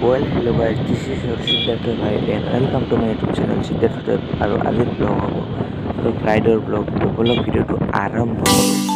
Well, hello guys, this is your Siddhartha Bhai and welcome to my YouTube channel Siddhartha আৰু আজিৰ blog হ'ব আৰু ফ্ৰাইডেৰ blog তো বলক ভিডিঅ'টো আৰম্ভ কৰোঁ।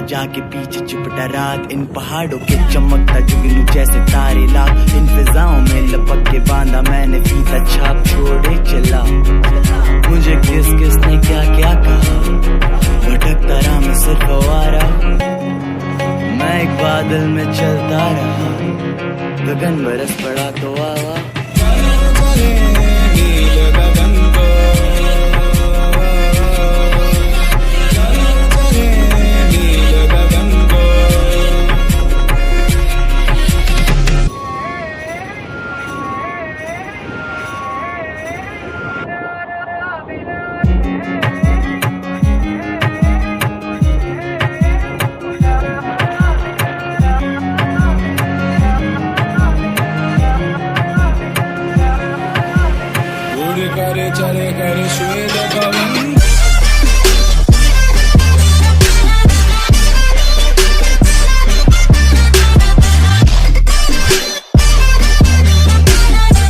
जाके पीछे चिपटा रात इन पहाड़ों के चमकता जुगनू जैसे तारे लाख इन फिजाओं में लपक के बांधा मैंने फीता छाप छोड़े चला मुझे किस किस ने क्या क्या कहा भटकता रहा मैं सिर्फ आवारा मैं एक बादल में चलता रहा गगन बरस पड़ा तो आवा चले कर श्वेत